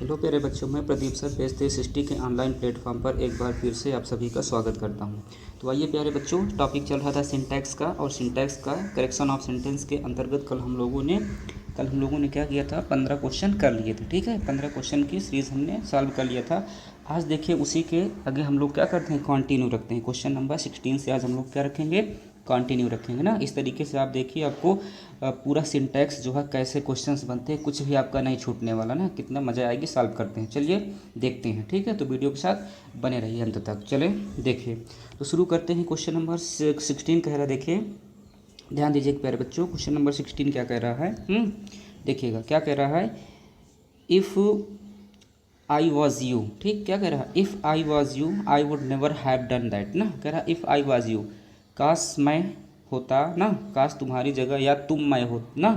Hello प्यारे बच्चों, मैं प्रदीप सर पेज 360 के ऑनलाइन प्लेटफॉर्म पर एक बार फिर से आप सभी का स्वागत करता हूं। तो आइए प्यारे बच्चों, टॉपिक चल रहा था सिंटैक्स का, और सिंटैक्स का करेक्शन ऑफ सेंटेंस के अंतर्गत कल हम लोगों ने क्या किया था, 15 क्वेश्चन कर लिए थे। ठीक है, 15 क्वेश्चन की सीरीज़ हमने सॉल्व कर लिया था। आज देखिए उसी के आगे हम लोग क्या करते हैं, कंटिन्यू रखते हैं। क्वेश्चन नंबर 16 से आज हम लोग क्या रखेंगे, कंटिन्यू रखेंगे ना। इस तरीके से आप देखिए, आपको पूरा सिंटैक्स जो है कैसे क्वेश्चंस बनते हैं, कुछ भी आपका नहीं छूटने वाला ना। कितना मज़ा आएगी सॉल्व करते हैं। चलिए देखते हैं। ठीक है, तो वीडियो के साथ बने रहिए अंत तक। चले देखिए, तो शुरू करते हैं। क्वेश्चन नंबर 16 कह रहा है, देखिए ध्यान दीजिए प्यारे बच्चों। क्वेश्चन नंबर 16 क्या कह रहा है, देखिएगा क्या कह रहा है। इफ़ आई वॉज यू, ठीक, क्या कह रहा है, if I was you I would never have done that ना। कह रहा इफ़ आई वॉज यू, काश मैं होता ना, काश तुम्हारी जगह या तुम मैं हो ना,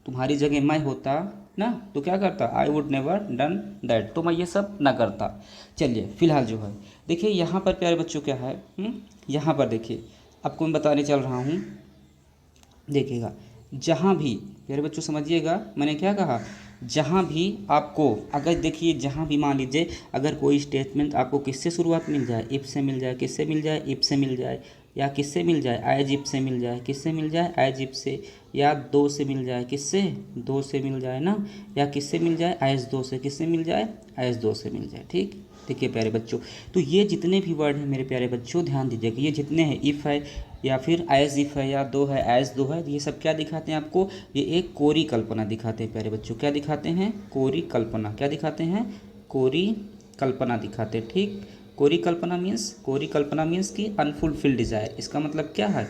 तुम्हारी जगह मैं होता ना, तो क्या करता, I would never done that, तो मैं ये सब ना करता। चलिए फिलहाल जो है देखिए यहाँ पर प्यारे बच्चों क्या है, यहाँ पर देखिए आपको मैं बताने चल रहा हूँ। देखिएगा, जहाँ भी प्यारे बच्चों समझिएगा, मैंने क्या कहा, जहाँ भी आपको अगर देखिए, जहाँ भी मान लीजिए अगर कोई स्टेटमेंट आपको किससे शुरुआत मिल जाए, इफ़ से मिल जाए, किससे मिल जाए, इफ़ से मिल जाए, या किससे मिल जाए, एज इफ़ से मिल जाए, किससे मिल जाए, एज इफ़ से, या दो से मिल जाए, किससे, दो से मिल जाए ना, या किससे मिल जाए, एज दो से, किससे मिल जाए, एज दो से मिल जाए। ठीक, देखिए प्यारे बच्चों, तो ये जितने भी वर्ड हैं मेरे प्यारे बच्चों ध्यान दीजिएगा, ये जितने हैं, इफ़ है या फिर एज इफ़ है, या दो है, एज दो है, तो ये सब क्या दिखाते हैं आपको, ये एक कोरी कल्पना दिखाते हैं प्यारे बच्चों। क्या दिखाते हैं, कोरी कल्पना। क्या दिखाते हैं, कोरी कल्पना दिखाते हैं। ठीक, कोरी कल्पना मीन्स की अनफुलफिल्ड डिज़ायर। इसका मतलब क्या है,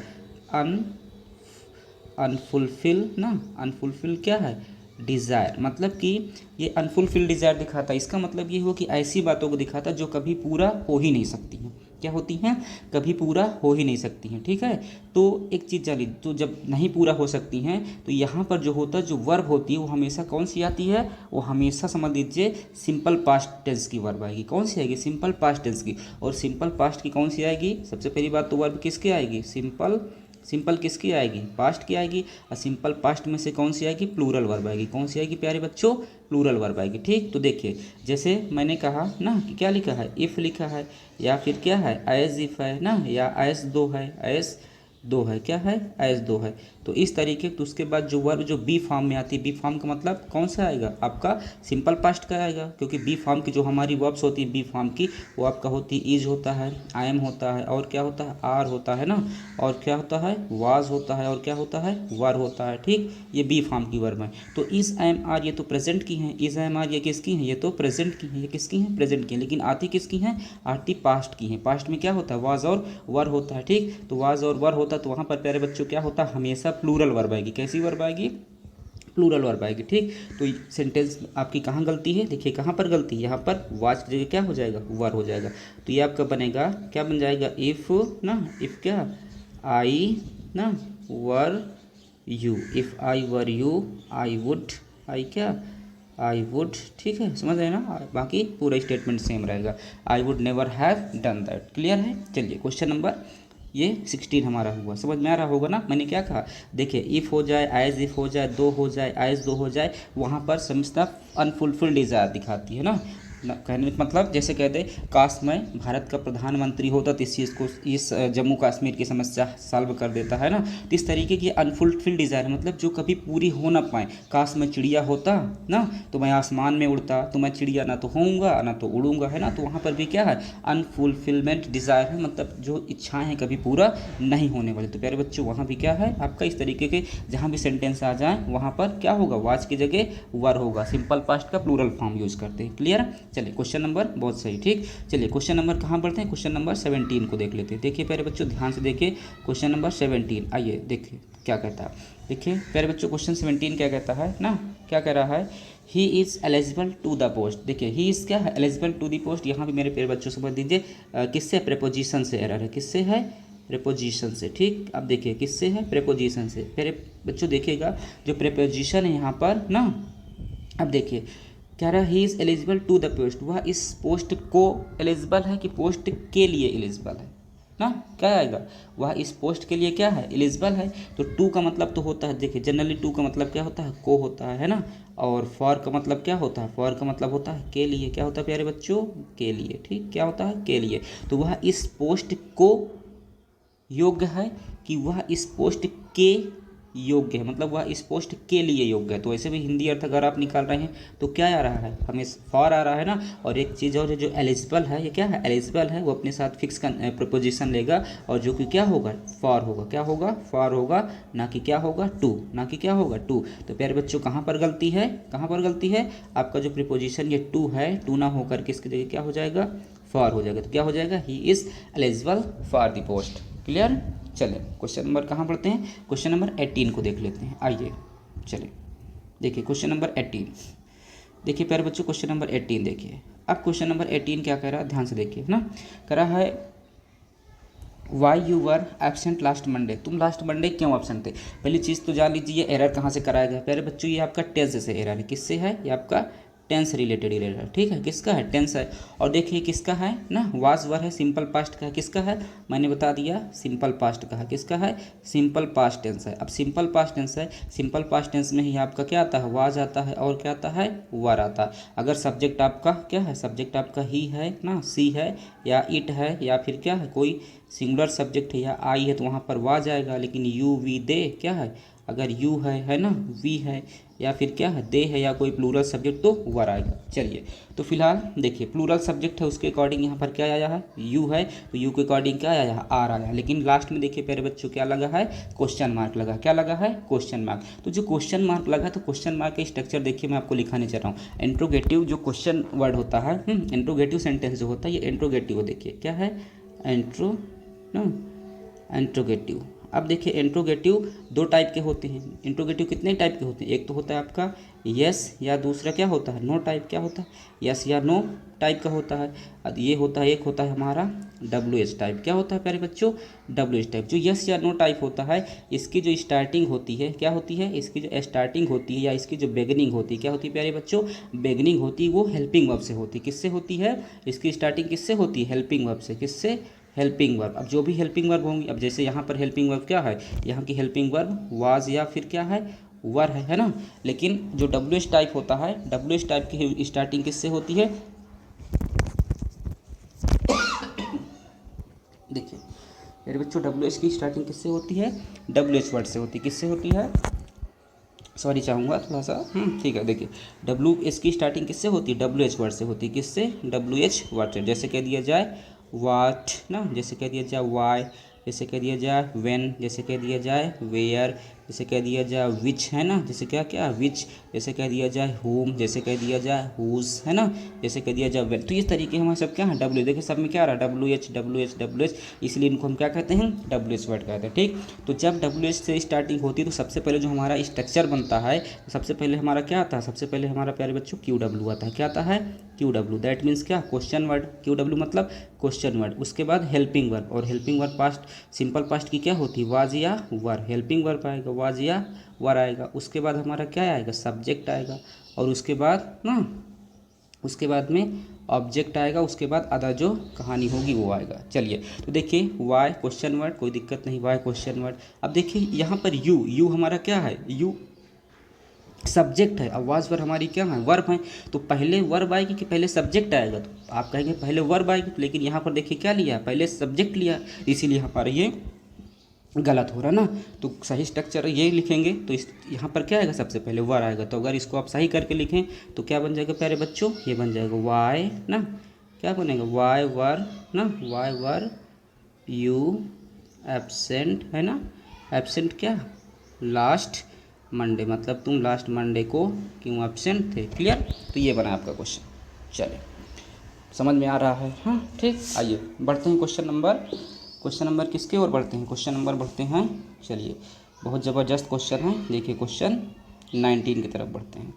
अनफुलफिल ना, अनफुलफिल क्या है, डिज़ायर, मतलब कि ये अनफुलफिल डिज़ायर दिखाता है। इसका मतलब ये हो कि ऐसी बातों को दिखाता है जो कभी पूरा हो ही नहीं सकती हैं। क्या होती हैं, कभी पूरा हो ही नहीं सकती हैं। ठीक है, तो एक चीज़ जानिए, तो जब नहीं पूरा हो सकती हैं तो यहाँ पर जो होता है, जो वर्ब होती है वो हमेशा कौन सी आती है, वो हमेशा समझ लीजिए सिंपल पास्ट टेंस की वर्ब आएगी। कौन सी आएगी, सिंपल पास्ट टेंस की। और सिंपल पास्ट की कौन सी आएगी, सबसे पहली बात तो वर्ब किसकी आएगी, सिंपल किसकी आएगी, पास्ट की आएगी। और सिंपल पास्ट में से कौन सी आएगी, प्लूरल वर्ब आएगी। कौन सी आएगी प्यारे बच्चों, प्लूरल वर्ब आएगी। ठीक, तो देखिए जैसे मैंने कहा ना कि क्या लिखा है, इफ़ लिखा है, या फिर क्या है, एज इफ़ है ना, या एज दो है, एज दो है, क्या है, एज दो है। तो इस तरीके, तो उसके बाद जो वर्ब जो बी फॉर्म में आती है, बी फॉर्म का मतलब कौन सा आएगा, आपका सिंपल पास्ट का आएगा। क्योंकि बी फॉर्म की जो हमारी वर्ब्स होती है बी फॉर्म की, वो आपका होती है इज होता है, आई एम होता है, और क्या होता है, आर होता है ना, और क्या होता है, वाज होता है, और क्या होता है, वर होता है। ठीक, ये बी फॉर्म की वर्ब है। तो इज आई एम आर ये तो प्रेजेंट की हैं, इज आई एम आर ये किसकी हैं, ये तो प्रेजेंट की हैं, ये किसकी हैं, प्रेजेंट की हैं। लेकिन आती किसकी हैं, आती पास्ट की हैं। पास्ट में क्या होता है, वाज और वर होता है। ठीक, तो वाज और वर होता है, तो वहाँ पर प्यारे बच्चों क्या होता है, हमेशा प्लूरल वर्ब आएगी। कैसी वर्ब आएगी, प्लूरल वर्ब आएगी। ठीक, तो सेंटेंस आपकी कहाँ गलती है, देखिए कहाँ पर गलती है, यहाँ पर वाज की जगह क्या हो जाएगा, वर हो जाएगा। तो ये आपका बनेगा, क्या बन जाएगा, इफ़ ना, इफ़ क्या, आई ना, were you, if I were you I would, I क्या, आई वुड। ठीक है, समझ रहे हैं ना, बाकी पूरा स्टेटमेंट सेम रहेगा, I would never have done that. Clear है। चलिए क्वेश्चन नंबर ये 16 हमारा हुआ, समझ में आ रहा होगा ना। मैंने क्या कहा, देखिए इफ़ हो जाए, एज इफ़ हो जाए, दो हो जाए, एज दो हो जाए, वहाँ पर समझता अनफुलफिल्ड डिज़ायर दिखाती है ना। कहने का मतलब जैसे कहते, काश मैं भारत का प्रधानमंत्री होता तो इस चीज़ को, इस जम्मू कश्मीर की समस्या सॉल्व कर देता है ना। तो इस तरीके की अनफुलफिल्ड डिज़ायर मतलब जो कभी पूरी हो ना पाए। काश मैं चिड़िया होता ना, तो मैं आसमान में उड़ता, तो मैं चिड़िया ना तो होऊंगा ना तो उड़ूंगा, है ना। तो वहाँ पर भी क्या है, अनफुलफिलमेंट डिज़ायर है, मतलब जो इच्छाएं हैं कभी पूरा नहीं होने वाली। तो प्यारे बच्चों वहाँ भी क्या है आपका, इस तरीके के जहाँ भी सेंटेंस आ जाए वहाँ पर क्या होगा, वाज की जगह वर होगा। सिंपल पास्ट का प्लूरल फॉर्म यूज करते हैं। क्लियर। चलिए क्वेश्चन नंबर बहुत सही। ठीक, चलिए क्वेश्चन नंबर कहाँ बढ़ते हैं, क्वेश्चन नंबर 17 को देख लेते हैं। देखिए प्यारे बच्चों ध्यान से देखिए, क्वेश्चन नंबर 17, आइए देखिए क्या कहता है। देखिए प्यारे बच्चों क्वेश्चन 17 क्या कहता है ना, क्या कह रहा है, he is eligible to the post. देखिए ही इज़ क्या है, एलिजिबल टू द पोस्ट। यहाँ पे मेरे प्यारे बच्चों समझ दीजिए किससे, प्रेपोजिशन से एरर है, किससे है, प्रेपोजिशन से। ठीक, अब देखिए किससे है, प्रेपोजिशन से। प्यारे बच्चों देखिएगा जो प्रेपोजिशन है यहाँ पर ना, अब देखिए कह रहा है he is eligible to the post, वह इस पोस्ट को एलिजिबल है कि पोस्ट के लिए एलिजिबल है। ना, क्या आएगा, वह इस पोस्ट के लिए क्या है, एलिजिबल है। तो टू का मतलब तो होता है, देखिए जनरली टू का मतलब क्या होता है, को होता है ना। और फॉर का मतलब क्या होता है, फॉर का मतलब होता है के लिए, क्या होता है प्यारे बच्चों, के लिए, ठीक, क्या होता है, के लिए। तो वह इस पोस्ट को योग्य है कि वह इस पोस्ट के योग्य है, मतलब वह इस पोस्ट के लिए योग्य है। तो ऐसे भी हिंदी अर्थ अगर आप निकाल रहे हैं तो क्या आ रहा है, हमें फॉर आ रहा है ना। और एक चीज़ और है, जो एलिजिबल है, ये क्या है, एलिजिबल है, वो अपने साथ फिक्स प्रपोजिशन लेगा, और जो कि क्या होगा, फॉर होगा, क्या होगा, फॉर होगा, ना कि क्या होगा, टू, ना कि क्या होगा, टू। तो प्यारे बच्चों कहाँ पर गलती है, कहाँ पर गलती है, आपका जो प्रिपोजिशन ये टू है, टू ना होकर के इसकी जगह क्या हो जाएगा, फॉर हो जाएगा। तो क्या हो जाएगा, ही is eligible for the post. Clear. चलें क्वेश्चन नंबर कहाँ पढ़ते हैं, क्वेश्चन नंबर 18 को देख लेते हैं। आइए चलें, देखिए क्वेश्चन नंबर 18। देखिए प्यारे बच्चों क्वेश्चन नंबर 18 देखिए। अब क्वेश्चन नंबर 18 क्या कह रहा है, ध्यान से देखिए ना। कह रहा है why you were absent last Monday, तुम लास्ट मंडे क्यों एबसेंट थे। पहली चीज़ तो जान लीजिए एरर कहाँ से कराया गया प्यारे बच्चों, ये आपका टेंस से एरर है। किससे है, ये आपका टेंस रिलेटेड एरर, ठीक है, किसका है, टेंस है। और देखिए किसका है ना, वाज वर है, सिंपल पास्ट का है, किसका है, मैंने बता दिया, सिंपल पास्ट का है, किसका है, सिंपल पास्ट टेंस है। अब सिंपल पास्ट टेंस है, सिंपल पास्ट टेंस में ही आपका क्या आता है, वाज आता है, और क्या आता है, वर आता है। अगर सब्जेक्ट आपका क्या है, सब्जेक्ट आपका ही है ना, सी है या इट है, या फिर क्या है कोई सिंगुलर सब्जेक्ट है या आई है, तो वहाँ पर वाज आएगा। लेकिन यू वी दे क्या है, अगर यू है ना, वी है, या फिर क्या है, दे है, या कोई प्लूरल सब्जेक्ट तो वर आएगा। चलिए तो फिलहाल देखिए प्लूरल सब्जेक्ट है, उसके अकॉर्डिंग यहाँ पर क्या आया है, यू है, तो यू के अकॉर्डिंग क्या आया है, आर आया। लेकिन लास्ट में देखिए प्यारे बच्चों क्या लगा है, क्वेश्चन मार्क लगा, क्या लगा है, क्वेश्चन मार्क। तो जो क्वेश्चन मार्क लगा, तो क्वेश्चन मार्क का स्ट्रक्चर देखिए मैं आपको लिखाने चाह रहा हूँ। इंट्रोगेटिव जो क्वेश्चन वर्ड होता है, इंट्रोगेटिव सेंटेंस जो होता है, ये इंट्रोगेटिव देखिए क्या है, इंट्रो ना, इंट्रोगेटिव। अब देखिए इंट्रोगेटिव दो टाइप के होते हैं। इंट्रोगेटिव कितने टाइप के होते हैं, एक तो होता है आपका यस, या दूसरा क्या होता है, नो टाइप, क्या होता है, यस या नो टाइप का होता है। अब ये होता है, एक होता है हमारा WH टाइप, क्या होता है प्यारे बच्चों, WH टाइप। जो यस या नो टाइप होता है, इसकी जो स्टार्टिंग होती है क्या होती है, इसकी जो स्टार्टिंग होती है या इसकी जो बिगिनिंग होती है क्या होती है प्यारे बच्चों, बिगिनिंग होती है वो हेल्पिंग वर्ब से होती है। किससे होती है, इसकी स्टार्टिंग किससे होती है, हेल्पिंग वर्ब से, किससे, हेल्पिंग वर्ब। अब जो भी हेल्पिंग वर्ब होंगी, अब जैसे यहाँ पर हेल्पिंग वर्ब क्या है, यहाँ की हेल्पिंग वर्ब वाज या फिर क्या है, वर है ना। लेकिन जो WH टाइप होता है, WH टाइप की स्टार्टिंग किससे होती है, देखिए मेरे बच्चों WH की स्टार्टिंग किससे होती है, WH वर्ड से होती है, किससे होती है, सॉरी चाहूँगा थोड़ा सा, ठीक है। देखिए WH की स्टार्टिंग किससे होती है, WH वर्ड से होती है, किससे, WH वर्ड से। जैसे कह दिया जाए वाट ना, जैसे कह दिया जाए वाई, जैसे कह दिया जाए व्हेन, जैसे कह दिया जाए वेयर, जैसे कह दिया जाए विच है ना, जैसे क्या क्या विच, जैसे कह दिया जाए होम, जैसे कह दिया जाए हुज है ना, जैसे कह दिया जाए वेन। तो इस तरीके हमारे सब क्या है, W, देखिए सब में क्या आ रहा है, WH WH WH, इसलिए इनको हम क्या कहते हैं, WH वर्ड कहते हैं, ठीक। तो जब WH से स्टार्टिंग होती है तो सबसे पहले जो हमारा स्ट्रक्चर बनता है, तो सबसे पहले हमारा क्या आता है, सबसे पहले हमारा प्यारे बच्चों QW आता है, क्या आता है, QW, दैट मीन्स क्या, क्वेश्चन वर्ड, QW मतलब क्वेश्चन वर्ड। उसके बाद हेल्पिंग वर्ब, और helping verb past, simple past की क्या होती है, वाज या वर, हेल्पिंग वर्ब आएगा, वाज या वर आएगा। उसके बाद हमारा क्या आएगा, सब्जेक्ट आएगा, और उसके बाद ना, उसके बाद में ऑब्जेक्ट आएगा, उसके बाद अदर जो कहानी होगी वो आएगा। चलिए तो देखिए वाई क्वेश्चन वर्ड, कोई दिक्कत नहीं, वाई क्वेश्चन वर्ड। अब देखिए यहाँ पर यू हमारा क्या है, यू सब्जेक्ट है, अब वाज पर हमारी क्या है, वर्ब है। तो पहले वर्ब आएगी कि पहले सब्जेक्ट आएगा, तो आप कहेंगे पहले वर्ब आएगी, लेकिन यहाँ पर देखिए क्या लिया, पहले सब्जेक्ट लिया, इसीलिए हमारा ये गलत हो रहा ना। तो सही स्ट्रक्चर ये लिखेंगे तो इस यहाँ पर क्या आएगा, सबसे पहले वर आएगा। तो अगर इसको आप सही करके लिखें तो क्या बन जाएगा प्यारे बच्चों, ये बन जाएगा वाई ना, क्या बनेगा, वाई वर ना, वाई वर यू एब्सेंट है ना, एब्सेंट क्या, लास्ट मंडे, मतलब तुम लास्ट मंडे को क्यों एब्सेंट थे। क्लियर। तो ये बना आपका क्वेश्चन। चलिए समझ में आ रहा है, हाँ ठीक। आइए बढ़ते हैं क्वेश्चन नंबर किसके ओर बढ़ते हैं, क्वेश्चन नंबर बढ़ते हैं। चलिए बहुत ज़बरदस्त क्वेश्चन है, देखिए क्वेश्चन 19 की तरफ बढ़ते हैं।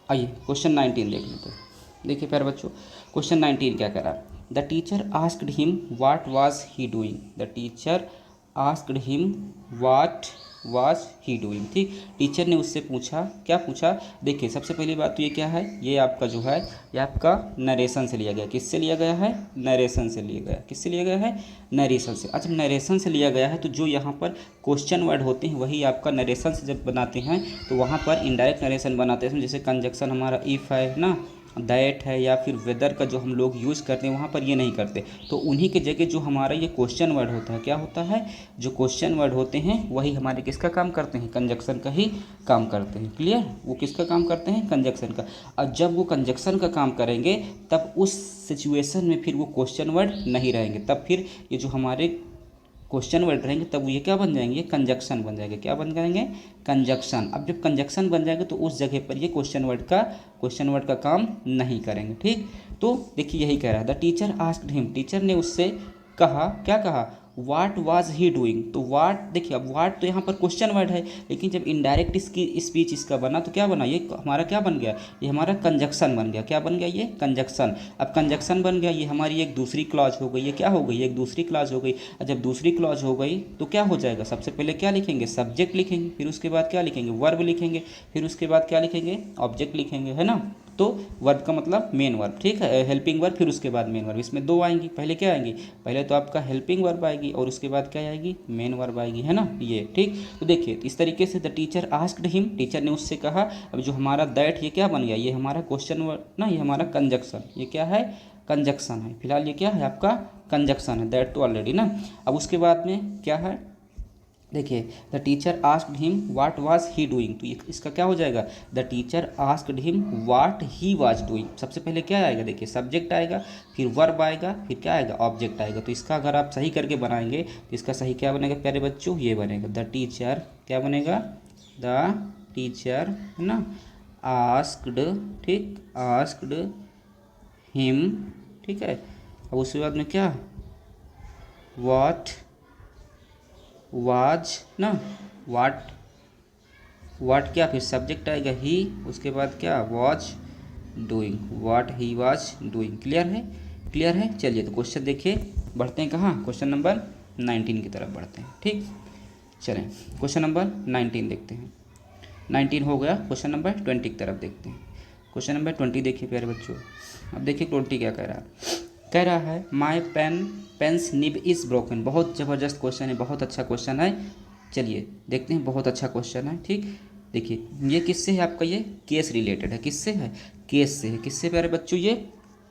आइए क्वेश्चन 19 देख लेते हैं। देखिए प्यारे बच्चों क्वेश्चन 19 क्या कह रहा है, the teacher asked him what was he doing, the teacher asked him what was he doing. ठीक, टीचर ने उससे पूछा, क्या पूछा, देखिए सबसे पहली बात तो ये क्या है, ये आपका जो है ये आपका नरेशन से लिया गया। किससे लिया गया है, नरेशन से लिया गया। किससे लिया गया है, नरेशन से। अच्छा, नरेशन से लिया गया है तो जो यहाँ पर क्वेश्चन वर्ड होते हैं वही आपका नरेशन से जब बनाते हैं तो वहाँ पर इनडायरेक्ट नरेशन बनाते हैं। जैसे कंजक्शन हमारा इफ़ है ना, दैट है, या फिर वेदर का जो हम लोग यूज़ करते हैं वहाँ पर ये नहीं करते। तो उन्हीं के जगह जो हमारा ये क्वेश्चन वर्ड होता है, क्या होता है, जो क्वेश्चन वर्ड होते हैं वही हमारे किसका काम करते हैं, कंजक्शन का ही काम करते हैं। क्लियर, वो किसका काम करते हैं, कंजक्शन का। और जब वो कंजक्शन का काम करेंगे तब उस सिचुएशन में फिर वो क्वेश्चन वर्ड नहीं रहेंगे, तब फिर ये जो हमारे क्वेश्चन वर्ड रहेंगे तब ये क्या बन जाएंगे, कंजक्शन बन जाएंगे। क्या बन जाएंगे, कंजक्शन। अब जब कंजक्शन बन जाएंगे तो उस जगह पर ये क्वेश्चन वर्ड का काम नहीं करेंगे। ठीक, तो देखिए यही कह रहा है, the teacher asked him, teacher ने उससे कहा, क्या कहा, वाट वाज ही डूइंग। तो वाट, देखिए अब वाट तो यहाँ पर क्वेश्चन वर्ड है, लेकिन जब इनडायरेक्ट इसकी स्पीच इसका बना तो क्या बना, ये हमारा क्या बन गया, ये हमारा कंजक्शन बन गया। क्या बन गया, ये कंजक्शन। अब कंजक्शन बन गया, ये हमारी एक दूसरी क्लॉज हो गई। ये क्या हो गई, एक दूसरी क्लॉज हो गई। और जब दूसरी क्लॉज हो गई तो क्या हो जाएगा, सबसे पहले क्या लिखेंगे, सब्जेक्ट लिखेंगे, फिर उसके बाद क्या लिखेंगे, वर्ब लिखेंगे, फिर उसके बाद क्या लिखेंगे, ऑब्जेक्ट लिखेंगे, है ना। तो वर्ब का मतलब मेन वर्ब, ठीक है, हेल्पिंग वर्ब, फिर उसके बाद मेन वर्ब। इसमें दो आएंगी, पहले क्या आएंगी, पहले तो आपका हेल्पिंग वर्ब आएगी और उसके बाद क्या आएगी, मेन वर्ब आएगी, है ना ये। ठीक, तो देखिए इस तरीके से the teacher asked him, teacher ने उससे कहा। अब जो हमारा दैट ये क्या बन गया, ये हमारा क्वेश्चन वर्ड ना, ये हमारा कंजक्शन, ये क्या है, कंजक्शन है। फिलहाल ये क्या है, आपका कंजक्शन है, दैट तो ऑलरेडी ना। अब उसके बाद में क्या है, देखिए the teacher asked him what was he doing. तो इसका क्या हो जाएगा, the teacher asked him what he was doing. सबसे पहले क्या आएगा, देखिए सब्जेक्ट आएगा, फिर वर्ब आएगा, फिर क्या आएगा, ऑब्जेक्ट आएगा। तो इसका अगर आप सही करके बनाएंगे तो इसका सही क्या बनेगा प्यारे बच्चों, ये बनेगा, द टीचर, क्या बनेगा, द टीचर, है ना, आस्क्ड, ठीक, आस्क्ड हिम, ठीक है। अब उसके बाद में क्या, व्हाट वाज ना, वाट क्या, फिर सब्जेक्ट आएगा ही, उसके बाद क्या, was doing, what he was doing. Clear है, क्लियर है। चलिए तो क्वेश्चन देखिए, बढ़ते हैं कहाँ, क्वेश्चन नंबर 19 की तरफ बढ़ते हैं। ठीक, चलें क्वेश्चन नंबर 19 देखते हैं। 19 हो गया, क्वेश्चन नंबर 20 की तरफ देखते हैं। क्वेश्चन नंबर 20 देखिए प्यारे बच्चों। अब देखिए 20 क्या कह रहा है, कह रहा है माई पेन्स निब इज़ ब्रोकन। बहुत ज़बरदस्त क्वेश्चन है, बहुत अच्छा क्वेश्चन है। चलिए देखते हैं, बहुत अच्छा क्वेश्चन है। ठीक, देखिए ये किससे है, आपका ये केस रिलेटेड है। किससे है, केस से है। किससे प्यारे बच्चों, ये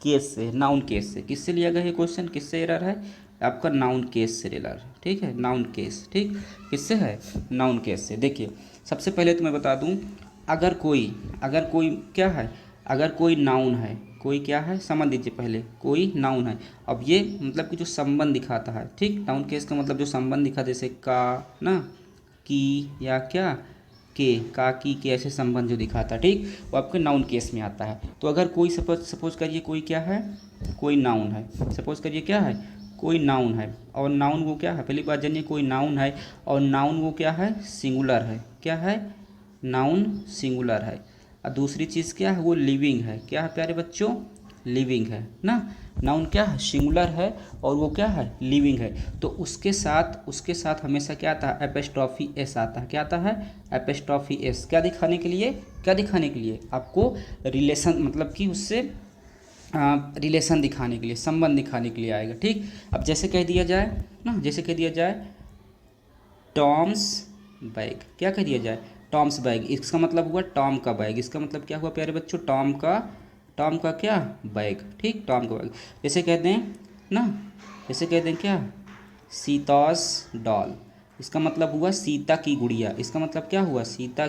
केस से है, नाउन केस से। किससे लिया गया है क्वेश्चन, किससे एरर है, आपका नाउन केस से एरर। ठीक है, नाउन केस। ठीक, किससे है, नाउन केस से। देखिए सबसे पहले तो मैं बता दूँ, अगर कोई क्या है, अगर कोई नाउन है, कोई क्या है, समझ लीजिए पहले, कोई नाउन है। अब ये मतलब कि जो संबंध दिखाता है, ठीक, नाउन केस का मतलब जो संबंध दिखा, जैसे का ना, की, या क्या, के, का, की, के, ऐसे संबंध जो दिखाता है, ठीक, वो आपके नाउन केस में आता है। तो अगर कोई सपोज करिए कोई क्या है, कोई नाउन है, सपोज करिए क्या है, कोई नाउन है, और नाउन वो क्या है, पहली बात जानिए, कोई नाउन है और नाउन वो क्या है, सिंगुलर है। क्या है, नाउन सिंगुलर है। और दूसरी चीज़ क्या है, वो लिविंग है। क्या है प्यारे बच्चों, लिविंग है ना। नाउन क्या है, सिंगुलर है और वो क्या है, लिविंग है। तो उसके साथ हमेशा क्या आता है, एपोस्ट्रोफी एस आता है। क्या आता है, एपोस्ट्रोफी एस। क्या दिखाने के लिए, क्या दिखाने के लिए, आपको रिलेशन, मतलब कि उससे रिलेशन दिखाने के लिए, संबंध दिखाने के लिए आएगा। ठीक, अब जैसे कह दिया जाए ना, जैसे कह दिया जाए टॉम्स बैग। क्या कह दिया जाए, टॉम्स बैग, इसका मतलब हुआ टॉम का बैग। इसका मतलब क्या हुआ प्यारे बच्चों, टॉम का क्या, बैग। ठीक, टॉम का बैग। जैसे कहते हैं ना, जैसे कहते हैं क्या, सीतास डॉल, इसका मतलब हुआ सीता की गुड़िया। इसका मतलब क्या हुआ, सीता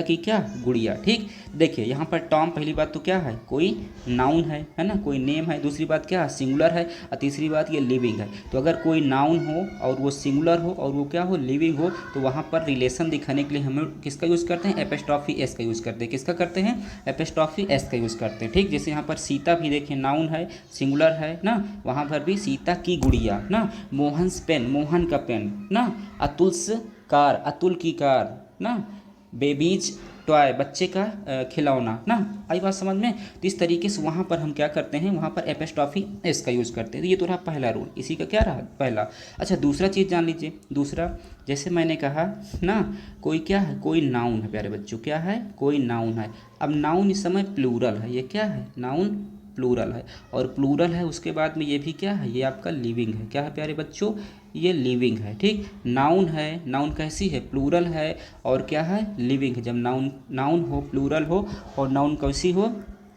की क्या, गुड़िया। ठीक, देखिए यहाँ पर टॉम, पहली बात तो क्या है, कोई नाउन है ना, कोई नेम है। दूसरी बात क्या है, सिंगुलर है। और तीसरी बात ये लिविंग है। तो अगर कोई नाउन हो और वो सिंगुलर हो और वो क्या हो, लिविंग हो, तो वहाँ पर रिलेशन दिखाने के लिए हम किसका यूज़ करते हैं, एपोस्ट्रोफी एस का यूज़ करते हैं। किसका करते हैं, एपोस्ट्रोफी एस का यूज़ करते हैं। ठीक, जैसे यहाँ पर सीता भी देखिए नाउन है, सिंगुलर है ना, वहाँ पर भी सीता की गुड़िया ना, मोहन्स पेन, मोहन का पेन ना, अतुल्स कार, अतुल की कार ना, बेबीज टॉय, बच्चे का खिलौना ना, आई बात समझ में। तो इस तरीके से वहाँ पर हम क्या करते हैं, वहाँ पर एपोस्ट्रॉफी एस का यूज़ करते हैं। तो ये तो रहा पहला रूल, इसी का क्या रहा पहला। अच्छा दूसरा चीज़ जान लीजिए, दूसरा जैसे मैंने कहा ना, कोई क्या है, कोई नाउन है प्यारे बच्चों, क्या है, कोई नाउन है। अब नाउन इस समय प्लूरल है, ये क्या है, नाउन प्लूरल है, और प्लूरल है उसके बाद में ये भी क्या है, ये आपका लिविंग है। क्या है प्यारे बच्चों, ये लिविंग है। ठीक, नाउन है, नाउन कैसी है, प्लूरल है, और क्या है, लिविंग है। जब नाउन नाउन हो, प्लूरल हो, और नाउन कैसी हो,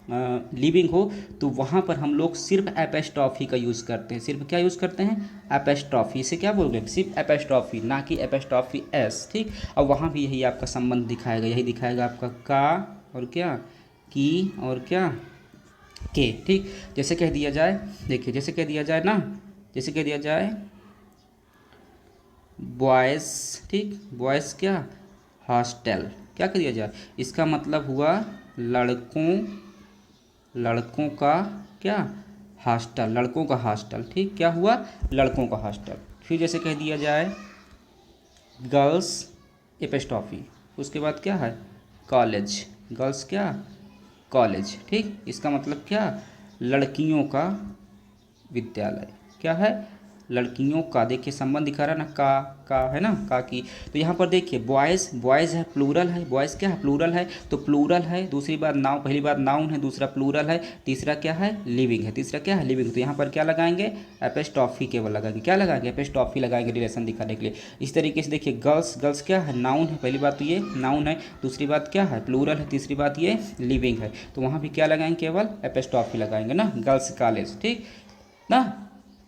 लिविंग हो, तो वहाँ पर हम लोग सिर्फ एपोस्ट्रॉफी का यूज़ करते हैं। सिर्फ क्या यूज़ करते हैं, एपोस्ट्रॉफी। इसे क्या बोल रहे हैं, सिर्फ एपोस्ट्रॉफी, ना कि एपोस्ट्रॉफी एस। ठीक, अब वहाँ भी यही आपका संबंध दिखाएगा, यही दिखाएगा आपका का और क्या, की और क्या, के। ठीक, जैसे कह दिया जाए, देखिए जैसे कह दिया जाए ना, जैसे कह दिया जाए बॉयज़, ठीक, बॉयज़ क्या, हॉस्टल। क्या कह दिया जाए, इसका मतलब हुआ लड़कों, लड़कों का क्या, हॉस्टल, लड़कों का हॉस्टल। ठीक, क्या हुआ, लड़कों का हॉस्टल। फिर जैसे कह दिया जाए गर्ल्स एपोस्ट्रॉफी, उसके बाद क्या है, कॉलेज, गर्ल्स क्या, कॉलेज। ठीक, इसका मतलब क्या, लड़कियों का विद्यालय। क्या है, लड़कियों का, देखिए संबंध दिखा रहा ना, का है ना, का की। तो यहाँ पर देखिए बॉयज़, बॉयज़ है, प्लूरल है, बॉयज़ क्या है, प्लूरल है, तो प्लूरल है, दूसरी बात नाउन, पहली बात नाउन है, दूसरा प्लूरल है, तीसरा क्या है, लिविंग है, तीसरा क्या है, लिविंग। तो यहाँ पर क्या लगाएंगे, एपोस्ट्रॉफी केवल लगाएंगे, क्या लगाएंगे, एपोस्ट्रॉफी लगाएंगे रिलेशन दिखाने के लिए। इस तरीके से देखिए गर्ल्स, गर्ल्स क्या है, नाउन है, पहली बात तो ये नाउन है, दूसरी बात क्या है, प्लूरल है, तीसरी बात ये लिविंग है। तो वहाँ भी क्या लगाएंगे, केवल एपोस्ट्रॉफी लगाएंगे ना, गर्ल्स कॉलेज। ठीक ना,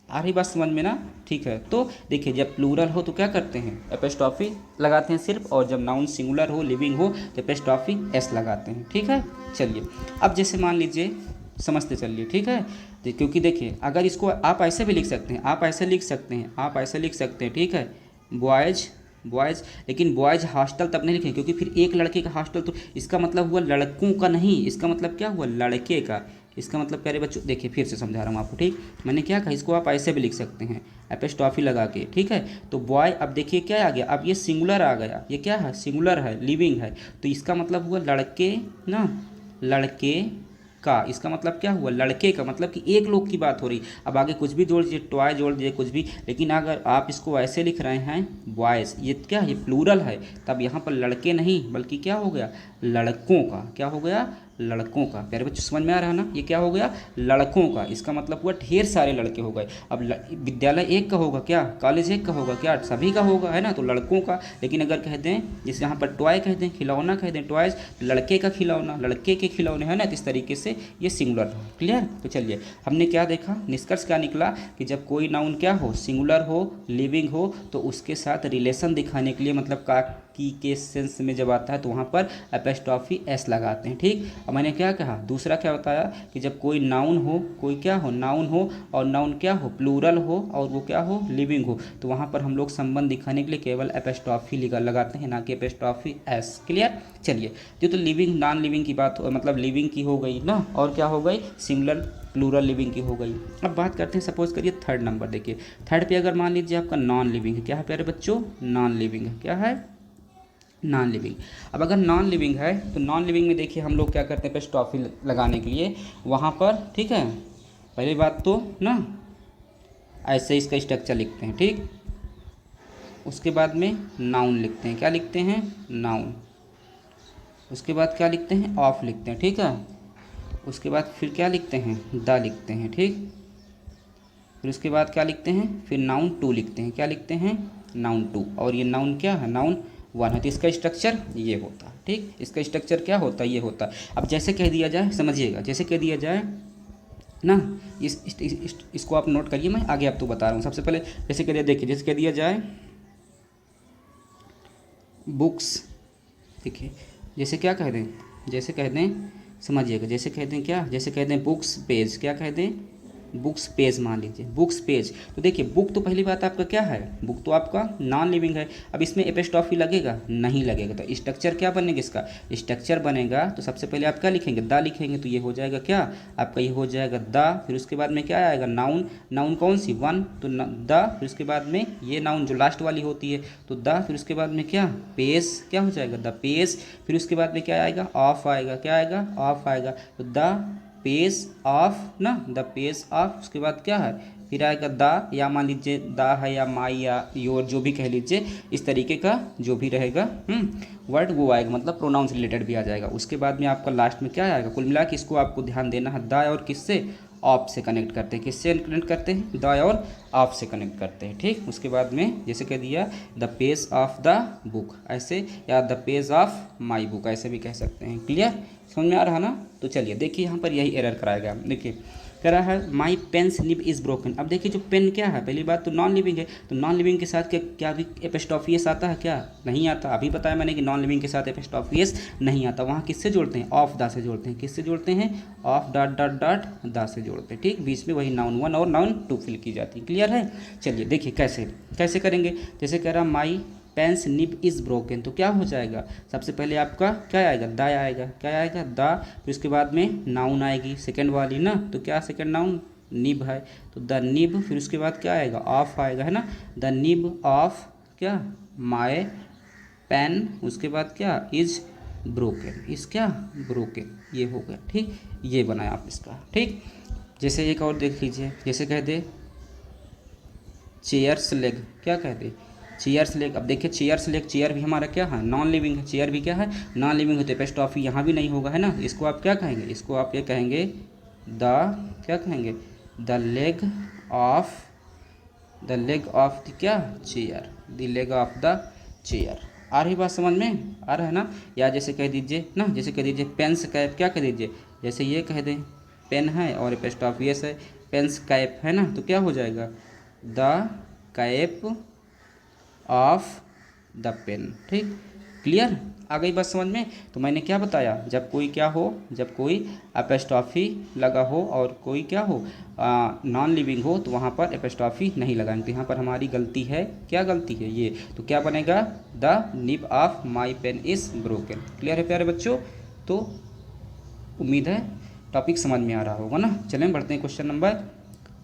आ रही बात समझ में ना। ठीक है, तो देखिए जब प्लूरल हो तो क्या करते हैं, एपोस्ट्रॉफी लगाते हैं सिर्फ, और जब नाउन सिंगुलर हो, लिविंग हो, तो एपोस्ट्रॉफी एस लगाते हैं। ठीक है, चलिए अब जैसे मान लीजिए, समझते चलिए। ठीक है, क्योंकि देखिए अगर इसको आप ऐसे भी लिख सकते हैं, आप ऐसे लिख सकते हैं, आप ऐसे लिख सकते हैं। ठीक है, बॉयज़, बॉयज़, लेकिन बॉयज़ हॉस्टल तब नहीं लिखें, क्योंकि फिर एक लड़के का हॉस्टल, तो इसका मतलब हुआ लड़कों का नहीं, इसका मतलब क्या हुआ, लड़के का। इसका मतलब प्यारे बच्चों देखिए फिर से समझा रहा हूँ आपको। ठीक, मैंने क्या कहा, इसको आप ऐसे भी लिख सकते हैं, एपोस्ट्रॉफी लगा के। ठीक है, तो बॉय, अब देखिए क्या आ गया, अब ये सिंगुलर आ गया, ये क्या है, सिंगुलर है, लिविंग है, तो इसका मतलब हुआ लड़के ना, लड़के का। इसका मतलब क्या हुआ, लड़के का, मतलब कि एक लोग की बात हो रही। अब आगे कुछ भी जोड़ दीजिए, टॉय जोड़ दीजिए, कुछ भी, लेकिन अगर आप इसको ऐसे लिख रहे हैं बॉयज़, ये क्या है, ये प्लूरल है, तब यहाँ पर लड़के नहीं बल्कि क्या हो गया, लड़कों का। क्या हो गया, लड़कों का। प्यारे बच्चों समझ में आ रहा है ना, ये क्या हो गया, लड़कों का। इसका मतलब हुआ ढेर सारे लड़के हो गए। अब विद्यालय एक का होगा क्या, कॉलेज एक का होगा क्या, सभी का होगा, है ना, तो लड़कों का। लेकिन अगर कह दें, जैसे यहाँ पर टॉय कह दें, खिलौना कह दें, टॉयज़, लड़के का खिलौना, लड़के के खिलौने, है ना, तो इस तरीके से ये सिंगुलर हो। क्लियर, तो चलिए हमने क्या देखा, निष्कर्ष क्या निकला कि जब कोई नाउन क्या हो, सिंगुलर हो, लिविंग हो, तो उसके साथ रिलेशन दिखाने के लिए, मतलब का की के सेंस में जब आता है तो वहाँ पर एपोस्ट्रॉफी एस लगाते हैं। ठीक, अब मैंने क्या कहा, दूसरा क्या बताया कि जब कोई नाउन हो, कोई क्या हो, नाउन हो, और नाउन क्या हो, प्लूरल हो, और वो क्या हो, लिविंग हो, तो वहाँ पर हम लोग संबंध दिखाने के लिए केवल एपोस्ट्रॉफी लगाते हैं, ना कि एपोस्ट्रॉफी एस। क्लियर, चलिए जो तो लिविंग नॉन लिविंग की बात मतलब लिविंग की हो गई ना, और क्या हो गई, सिंगुलर प्लूरल लिविंग की हो गई। अब बात करते हैं, सपोज करिए थर्ड नंबर, देखिए थर्ड पे अगर मान लीजिए आपका नॉन लिविंग है। क्या है प्यारे बच्चों, नॉन लिविंग है। क्या है, नॉन लिविंग। अब अगर नॉन लिविंग है तो नॉन लिविंग में देखिए हम लोग क्या करते हैं, एपोस्ट्रॉफी लगाने के लिए वहाँ पर। ठीक है, पहली बात तो ना ऐसे इसका स्ट्रक्चर लिखते हैं। ठीक, उसके बाद में नाउन लिखते हैं, क्या लिखते हैं, नाउन। उसके बाद क्या लिखते हैं, ऑफ लिखते हैं। ठीक है, उसके बाद फिर क्या लिखते हैं, द लिखते हैं। ठीक, फिर उसके बाद क्या लिखते हैं, फिर नाउन टू लिखते हैं। क्या लिखते हैं, नाउन टू, और ये नाउन क्या है, नाउन वन है। तो इसका स्ट्रक्चर ये होता है। ठीक, इसका स्ट्रक्चर क्या होता है, ये होता है। अब जैसे कह दिया जाए, समझिएगा, जैसे कह दिया जाए ना, इसको आप नोट करिए, मैं आगे आपको बता रहा हूँ। सबसे पहले जैसे कह दिया, देखिए जैसे कह दिया जाए बुक्स, देखिए जैसे क्या कह दें, जैसे कह दें, समझिएगा, जैसे कह दें क्या, जैसे कह दें बुक्स पेज, क्या कह दें, बुक्स पेज मान लीजिए, बुक्स पेज। तो देखिए बुक तो पहली बात आपका क्या है, बुक तो आपका नॉन लिविंग है। अब इसमें एपिस्ट्रॉफी लगेगा, नहीं लगेगा। तो स्ट्रक्चर क्या बनेगा, इसका स्ट्रक्चर बनेगा तो सबसे पहले आप क्या लिखेंगे, द लिखेंगे। तो ये हो जाएगा क्या आपका, ये हो जाएगा द। फिर उसके बाद में क्या आएगा, नाउन। नाउन कौन सी, वन, तो द। फिर उसके बाद में ये नाउन जो लास्ट वाली होती है तो द। फिर उसके बाद में क्या, पेज, क्या हो जाएगा, द पेज। फिर उसके बाद में क्या आएगा, ऑफ आएगा, क्या आएगा, ऑफ आएगा। तो द पेज ऑफ ना, द पेज ऑफ। उसके बाद क्या है, फिर आएगा द, या मान लीजिए द है या माई या योर, जो भी कह लीजिए, इस तरीके का जो भी रहेगा वर्ड वो आएगा, मतलब प्रोनाउंस रिलेटेड भी आ जाएगा। उसके बाद में आपका लास्ट में क्या आएगा, कुल मिला के इसको आपको ध्यान देना है, द और किससे, ऑफ से कनेक्ट करते हैं। किससे कनेक्ट करते हैं, द और ऑफ से कनेक्ट करते हैं, ठीक। उसके बाद में जैसे कह दिया the page of the book ऐसे, या the page of my book ऐसे भी कह सकते हैं। क्लियर, समझ में आ रहा ना। तो चलिए देखिए यहाँ पर यही एरर कराया गया। देखिए कह रहा है माई पेन्स निब इज़ ब्रोकन। अब देखिए जो पेन क्या है, पहली बात तो नॉन लिविंग है, तो नॉन लिविंग के साथ क्या भी एपिस्ट्रॉफियस आता है, क्या नहीं आता। अभी बताया मैंने कि नॉन लिविंग के साथ एपिस्ट्रॉफियस नहीं आता। वहाँ किससे जोड़ते हैं, ऑफ द से जोड़ते हैं। किससे जोड़ते हैं, of dot dot dot the से जोड़ते हैं, ठीक। बीच में वही नाउन वन और नाउन टू फिल की जाती है। क्लियर है। चलिए देखिए कैसे कैसे करेंगे। जैसे कह रहा माई पेन्स निब इज़ ब्रोकन, तो क्या हो जाएगा, सबसे पहले आपका क्या आएगा, द आएगा, क्या आएगा, द। फिर उसके बाद में नाउन आएगी सेकंड वाली ना, तो क्या सेकंड नाउन, निब है, तो द निब। फिर उसके बाद क्या आएगा, ऑफ आएगा, है ना, द निब ऑफ क्या, माय पेन। उसके बाद क्या, इज ब्रोकन, इज क्या, ब्रोकन, ये हो गया, ठीक। ये बनाया आप इसका, ठीक। जैसे एक और देख लीजिए, जैसे कह दे चेयर्स लेग, क्या कह दे, चेयर्स लेग। अब देखिए चेयर्स लेग, चेयर भी हमारा क्या है, नॉन लिविंग है। चेयर भी क्या है, नॉन लिविंग है, तो एपिस्ट्रॉफी यहाँ भी नहीं होगा, है ना। इसको आप क्या कहेंगे, इसको आप ये कहेंगे द, क्या कहेंगे, the leg of, the leg of the क्या, chair, the leg of the chair. आ रही बात समझ में, आ रहा है ना। या जैसे कह दीजिए ना, जैसे कह दीजिए पेन्स कैप, क्या कह दीजिए, जैसे ये कह दें पेन है और एपिस्ट्रॉफियस है, पेन्स कैप है ना, तो क्या हो जाएगा, the cap of the pen, ठीक। क्लियर, आ गई बात समझ में। तो मैंने क्या बताया, जब कोई क्या हो, जब कोई एपिस्ट्रॉफी लगा हो और कोई क्या हो, नॉन लिविंग हो, तो वहाँ पर एपिस्ट्रॉफी नहीं लगाएंगे। तो यहाँ पर हमारी गलती है, क्या गलती है ये, तो क्या बनेगा, the nib of my pen is broken. Clear है प्यारे बच्चों। तो उम्मीद है टॉपिक समझ में आ रहा होगा ना। चलें बढ़ते हैं क्वेश्चन नंबर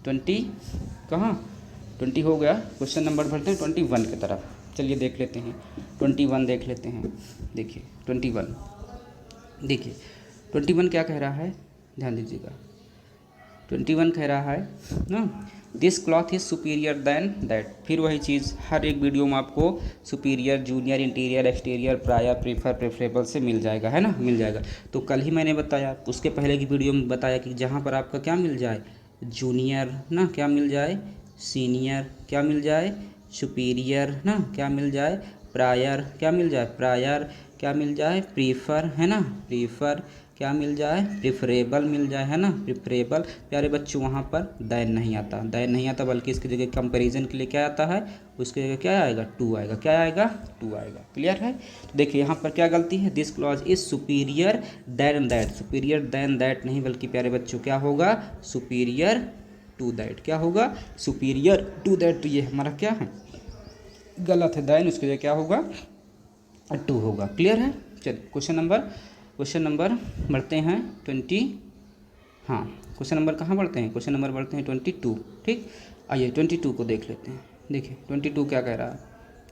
20, कहाँ 20 हो गया, क्वेश्चन नंबर बढ़ते हैं 21 की तरफ। चलिए देख लेते हैं 21, देख लेते हैं। देखिए 21, देखिए 21 क्या कह रहा है, ध्यान दीजिएगा। 21 कह रहा है ना, this cloth is superior then that. फिर वही चीज़, हर एक वीडियो में आपको superior, junior, interior, exterior, prior, prefer, preferable से मिल जाएगा, है ना, मिल जाएगा। तो कल ही मैंने बताया, उसके पहले की वीडियो में बताया कि जहाँ पर आपका क्या मिल जाए, जूनियर ना, क्या मिल जाए, सीनियर, क्या मिल जाए, सुपीरियर ना, क्या मिल जाए, प्रायर, क्या मिल जाए, प्रायर, क्या मिल जाए, प्रीफर, है ना, प्रीफर, क्या मिल जाए, प्रिफरेबल मिल जाए, है ना, प्रिफरेबल। प्यारे बच्चों वहाँ पर दैन नहीं आता, दैन नहीं आता, बल्कि इसकी जगह कंपैरिजन के लिए क्या आता है, उसकी जगह क्या आएगा, टू आएगा, क्या आएगा, टू आएगा। क्लियर है। तो देखिए यहाँ पर क्या गलती है, this clause is superior then that, superior then that नहीं, बल्कि प्यारे बच्चों क्या होगा, सुपीरियर टू दैट, क्या होगा, सुपीरियर टू दैट। तो ये हमारा क्या है, गलत है, दैन उसके जगह क्या होगा, टू होगा। क्लियर है। चलिए क्वेश्चन नंबर बढ़ते हैं 20, हाँ क्वेश्चन नंबर कहाँ बढ़ते हैं, क्वेश्चन नंबर बढ़ते हैं 22, ठीक। आइए 22 को देख लेते हैं। देखिए 22 क्या कह रहा है,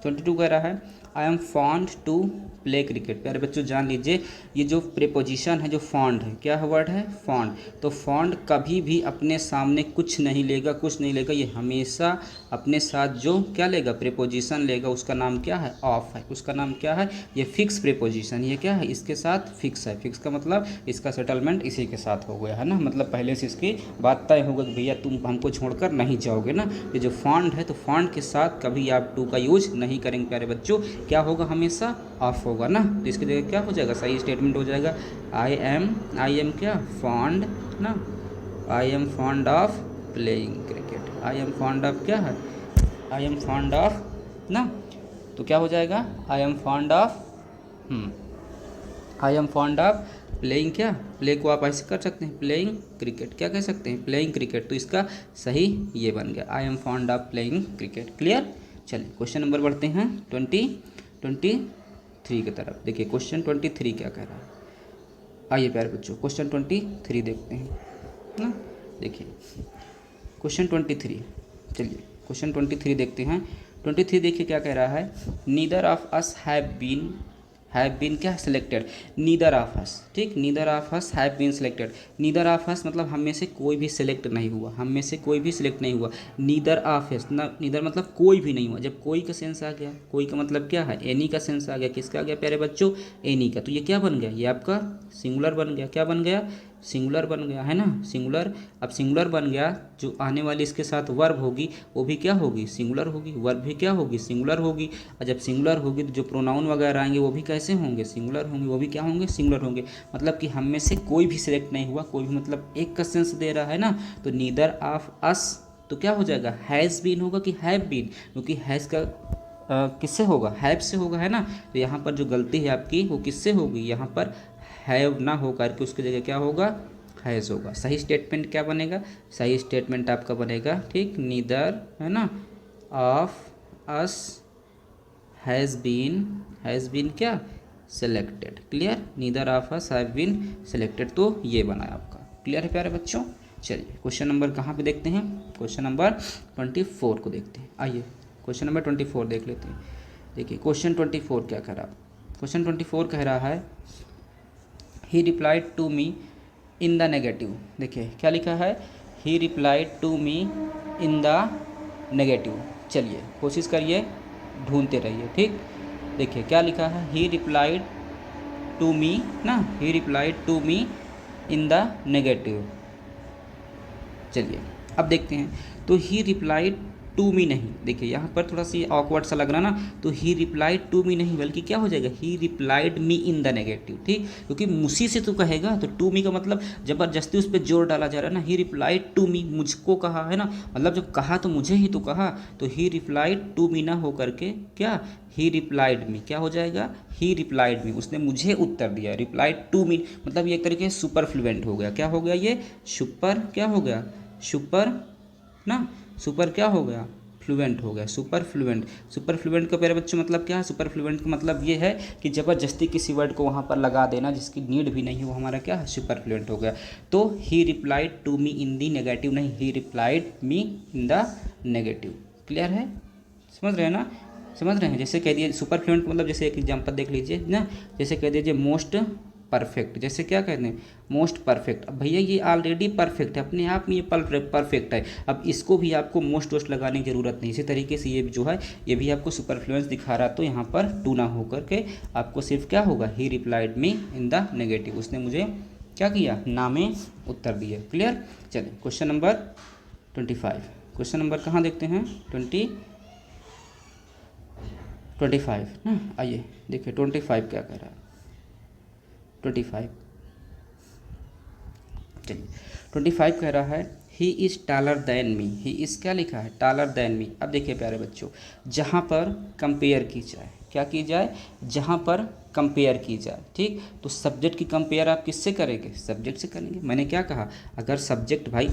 22 कह रहा है I am fond to play cricket. प्यारे बच्चों जान लीजिए, ये जो प्रीपोजिशन है, जो फॉन्ड है, क्या वर्ड है, फॉन्ड। तो फॉन्ड कभी भी अपने सामने कुछ नहीं लेगा, कुछ नहीं लेगा, ये हमेशा अपने साथ जो क्या लेगा, प्रीपोजिशन लेगा, उसका नाम क्या है, ऑफ है, उसका नाम क्या है, ये फिक्स प्रीपोजिशन, ये क्या है, इसके साथ फिक्स है। फिक्स का मतलब इसका सेटलमेंट इसी के साथ हो गया, है ना, मतलब पहले से इसकी बात तय होगा कि भैया तुम हमको छोड़कर नहीं जाओगे ना। ये जो फॉन्ड है, तो फॉन्ड के साथ कभी आप टू का यूज नहीं करेंगे प्यारे बच्चों, क्या होगा, हमेशा ऑफ होगा ना। तो इसकी जगह क्या हो जाएगा, सही स्टेटमेंट हो जाएगा, आई एम क्या, फॉन्ड ना, आई am fond of playing cricket, I am fond of क्या है, आई एम फॉन्ड ऑफ ना, तो क्या हो जाएगा, आई am fond of, I am fond of playing क्या, प्ले को आप ऐसे कर सकते हैं प्लेइंग क्रिकेट, क्या कह सकते हैं प्लेइंग क्रिकेट, तो इसका सही ये बन गया आई am fond of playing cricket. Clear. चलिए क्वेश्चन नंबर बढ़ते हैं 23 की तरफ। देखिए क्वेश्चन 23 क्या कह रहा है, आइए प्यारे बच्चों क्वेश्चन 23 देखते हैं ना। देखिए क्वेश्चन 23, चलिए क्वेश्चन 23 देखते हैं। 23 देखिए क्या कह रहा है, neither of us have been क्या सिलेक्टेड, नीदर ऑफ अस, ठीक, neither of us have been selected. Neither of us मतलब हम में से कोई भी सिलेक्ट नहीं हुआ, हम में से कोई भी सिलेक्ट नहीं हुआ। नीदर ऑफ अस ना, नीदर मतलब कोई भी नहीं हुआ। जब कोई का सेंस आ गया, कोई का मतलब क्या है, एनी का सेंस आ गया। किसका आ गया प्यारे बच्चों, एनी का। तो ये क्या बन गया, ये आपका सिंगुलर बन गया। क्या बन गया, सिंगुलर बन गया, है ना, सिंगुलर। अब सिंगुलर बन गया, जो आने वाली इसके साथ वर्ब होगी वो भी क्या होगी, सिंगुलर होगी। वर्ब भी क्या होगी, सिंगुलर होगी। और जब सिंगुलर होगी तो जो प्रोनाउन वगैरह आएंगे वो भी कैसे होंगे, सिंगुलर होंगे। वो भी क्या होंगे, सिंगुलर होंगे। मतलब कि हम में से कोई भी सिलेक्ट नहीं हुआ, कोई भी मतलब एक का सेंस दे रहा है ना। तो नीदर ऑफ अस तो क्या हो जाएगा, हैज़ बीन होगा कि हैव बीन, क्योंकि हैज़ का किससे होगा, हैव से होगा, है ना। तो यहाँ पर जो गलती है आपकी वो किससे होगी, यहाँ पर हैव ना हो करके उसकी जगह क्या होगा, हैज़ होगा। सही स्टेटमेंट क्या बनेगा, सही स्टेटमेंट आपका बनेगा, ठीक, नीदर, है ना, ऑफ अस हैज़ बीन क्या selected. Clear, neither of us have been selected, तो ये बना है आपका। क्लियर है प्यारे बच्चों। चलिए क्वेश्चन नंबर कहाँ पे देखते हैं, क्वेश्चन नंबर 24 को देखते हैं। आइए क्वेश्चन नंबर 24 देख लेते हैं। देखिए क्वेश्चन 24 क्या कह रहा है, क्वेश्चन 24 कह रहा है he replied to me in the negative. देखिए क्या लिखा है, he replied to me in the negative. चलिए कोशिश करिए, ढूंढते रहिए, ठीक। देखिए क्या लिखा है, ही रिप्लाइड टू मी ना, he replied to me in the negative. चलिए अब देखते हैं, तो ही रिप्लाइड टू मी नहीं, देखिए यहाँ पर थोड़ा सी ऑकवर्ड सा लग रहा ना, तो ही रिप्लाइड टू मी नहीं बल्कि क्या हो जाएगा, ही replied me in the negative, ठीक। क्योंकि मुझी से तो कहेगा, तो टू मी का मतलब ज़बरदस्ती उस पर जोर डाला जा रहा है ना। ही रिप्लाइड टू मी, मुझको कहा, है ना, मतलब जब कहा तो मुझे ही तो कहा। तो ही रिप्लाइड टू मी ना हो करके क्या, ही रिप्लाइड मी क्या हो जाएगा, ही रिप्लाइड मी, उसने मुझे उत्तर दिया। रिप्लाइड टू मी मतलब ये एक तरीके से सुपर फ्लुएंट हो गया। क्या हो गया, ये सुपर क्या हो गया, सुपर ना, सुपर क्या हो गया, फ्लुएंट हो गया, सुपर फ्लुएंट। सुपर फ्लुएंट का प्यारे बच्चों मतलब क्या है, सुपर फ्लुएंट का मतलब ये है कि ज़बरदस्ती किसी वर्ड को वहाँ पर लगा देना जिसकी नीड भी नहीं है, वो हमारा क्या है, सुपर फ्लुएंट हो गया। तो he replied to me in the negative नहीं, he replied me in the negative. Clear है, समझ रहे हैं ना, समझ रहे हैं। जैसे कह दिए सुपर फ्लुएंट मतलब, जैसे एक एग्जांपल देख लीजिए ना, जैसे कह दीजिए मोस्ट परफेक्ट, जैसे क्या कहते हैं, मोस्ट परफेक्ट। अब भैया ये ऑलरेडी परफेक्ट है, अपने आप में ये परफेक्ट है। अब इसको भी आपको मोस्ट वोस्ट लगाने की जरूरत नहीं। इसी तरीके से ये जो है ये भी आपको सुपरफ्लुएंस दिखा रहा, तो यहाँ पर टू ना हो करके आपको सिर्फ क्या होगा, ही replied me in the negative, उसने मुझे क्या किया, ना में उत्तर दिया। क्लियर। चलिए क्वेश्चन नंबर 25, क्वेश्चन नंबर कहाँ देखते हैं, 25 ना। आइए देखिए 25 क्या कह रहा है, 25, चलिए 25 कह रहा है he is taller than me. He is क्या लिखा है, टालर दैन मी। अब देखिए प्यारे बच्चों, जहाँ पर कंपेयर की जाए, क्या की जाए, जहाँ पर कंपेयर की जाए, ठीक, तो सब्जेक्ट की कंपेयर आप किससे करेंगे, सब्जेक्ट से करेंगे। मैंने क्या कहा, अगर सब्जेक्ट भाई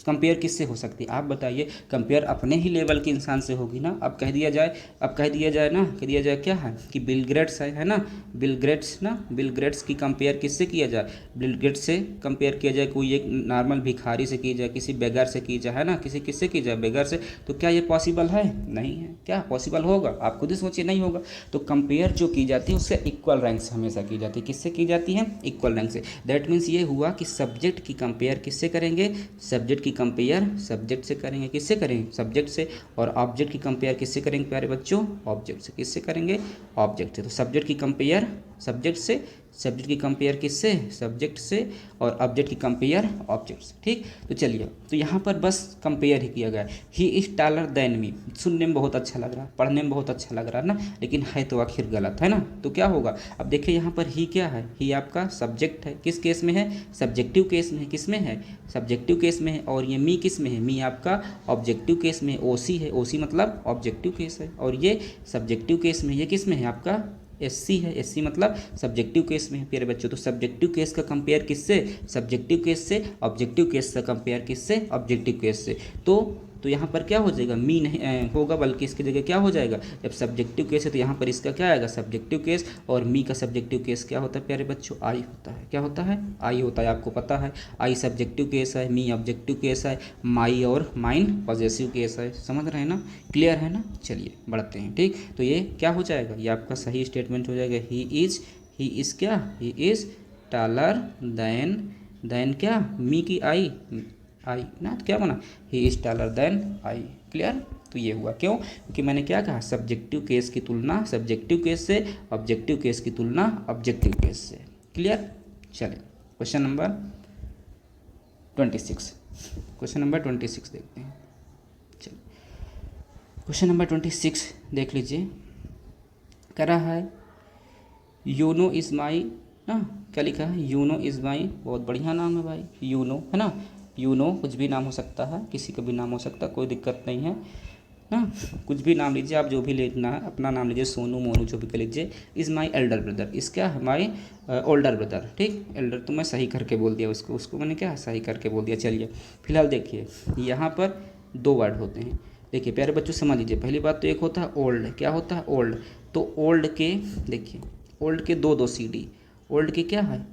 कंपेयर किससे हो सकती है, आप बताइए। कंपेयर अपने ही लेवल के इंसान से होगी ना। अब कह दिया जाए, अब कह दिया जाए ना, कह दिया जाए क्या है कि बिल गेट्स है ना, बिल गेट्स ना, बिल गेट्स की कंपेयर किससे किया जाए, बिल गेट्स से कंपेयर किया जाए। कोई एक नॉर्मल भिखारी से की जाए, किसी बेगर से की जाए, है ना, किसी किससे की जाए, बेगर से, तो क्या ये पॉसिबल है, नहीं है। क्या पॉसिबल होगा, आप खुद ही सोचिए, नहीं होगा। तो कंपेयर जो की जाती है उससे इक्वल रैंक से हमेशा की जाती है। किससे की जाती है, इक्वल रैंक से। दैट मीन्स ये हुआ कि सब्जेक्ट की कंपेयर किससे करेंगे, सब्जेक्ट की कंपेयर सब्जेक्ट से करेंगे। किससे करेंगे, सब्जेक्ट से। और ऑब्जेक्ट की कंपेयर किससे करेंगे प्यारे बच्चों, ऑब्जेक्ट से। किससे करेंगे, ऑब्जेक्ट से। तो सब्जेक्ट की कंपेयर सब्जेक्ट से, सब्जेक्ट की कंपेयर किससे, सब्जेक्ट से, और ऑब्जेक्ट की कंपेयर ऑब्जेक्ट से, ठीक। तो चलिए, तो यहाँ पर बस कंपेयर ही किया गया। He is taller than me, सुनने में बहुत अच्छा लग रहा है, पढ़ने में बहुत अच्छा लग रहा है ना, लेकिन है तो आखिर गलत, है ना। तो क्या होगा, अब देखिए यहाँ पर ही क्या है, ही आपका सब्जेक्ट है। किस केस में है, सब्जेक्टिव केस में है। किस में है, सब्जेक्टिव केस में है। और ये मी किस में है, मी आपका ऑब्जेक्टिव केस में है। ओसी है, ओसी मतलब ऑब्जेक्टिव केस है। और ये सब्जेक्टिव केस में, ये किस में है आपका SC है। SC मतलब सब्जेक्टिव केस में है प्यारे बच्चों। तो सब्जेक्टिव केस का कंपेयर किससे? सब्जेक्टिव केस से। ऑब्जेक्टिव केस का कंपेयर किससे? ऑब्जेक्टिव केस से। तो यहाँ पर क्या हो जाएगा? मी नहीं होगा, बल्कि इसकी जगह क्या हो जाएगा? जब सब्जेक्टिव केस है तो यहाँ पर इसका क्या आएगा? Subjective case. और मी का सब्जेक्टिव केस क्या होता है प्यारे बच्चों? आई होता है। क्या होता है? आई होता है, आपको पता है। आई सब्जेक्टिव केस है, मी ऑब्जेक्टिव केस है, माई और माइन पॉजेसिव केस है। समझ रहे हैं ना? क्लियर है ना? चलिए बढ़ते हैं। ठीक, तो ये क्या हो जाएगा? ये आपका सही स्टेटमेंट हो जाएगा। ही इज़ क्या? ही इज़ टॉलर देन क्या? मी की आई ना, तो क्या बना? He is taller than I. Clear? तो ये हुआ क्यों? क्योंकि मैंने क्या कहा? सब्जेक्टिव केस की तुलना सब्जेक्टिव केस से, ऑब्जेक्टिव केस की तुलना ऑब्जेक्टिव केस से। क्लियर? चलिए क्वेश्चन नंबर 26। क्वेश्चन नंबर 26 देखते हैं। चलिए क्वेश्चन नंबर 26 देख लीजिए। कह रहा है यूनो इज़ माई ना, क्या लिखा है? यूनो इज़ माई, बहुत बढ़िया नाम है भाई, यूनो है ना। यूनो कुछ भी नाम हो सकता है, किसी का भी नाम हो सकता है, कोई दिक्कत नहीं है ना। कुछ भी नाम लीजिए आप, जो भी लेना है अपना नाम लीजिए, सोनू मोनू जो भी कर लीजिए। इज़ माई एल्डर ब्रदर, इसका माई ओल्डर ब्रदर। ठीक, एल्डर तो मैं सही करके बोल दिया, उसको मैंने क्या सही करके बोल दिया। चलिए फिलहाल देखिए, यहाँ पर दो वर्ड होते हैं। देखिए प्यारे बच्चों समझ लीजिए, पहली बात तो एक होता है ओल्ड। क्या होता है? ओल्ड। तो ओल्ड के देखिए, ओल्ड के दो CD। ओल्ड के क्या है?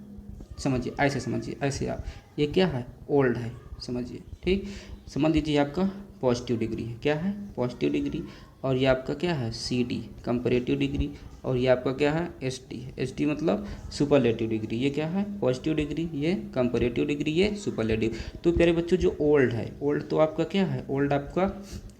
समझिए, ऐसे समझिए, ऐसे आप, ये क्या है? ओल्ड है, समझिए। ठीक, समझ लीजिए आपका पॉजिटिव डिग्री है। क्या है? Positive degree. और ये आपका क्या है? CD comparative degree. और ये आपका क्या है? ST है। ST मतलब सुपरलेटिव डिग्री। ये क्या है? पॉजिटिव डिग्री, ये कंपैरेटिव डिग्री, ये सुपरलेटिव। तो प्यारे बच्चों जो ओल्ड है, ओल्ड तो आपका क्या है? ओल्ड आपका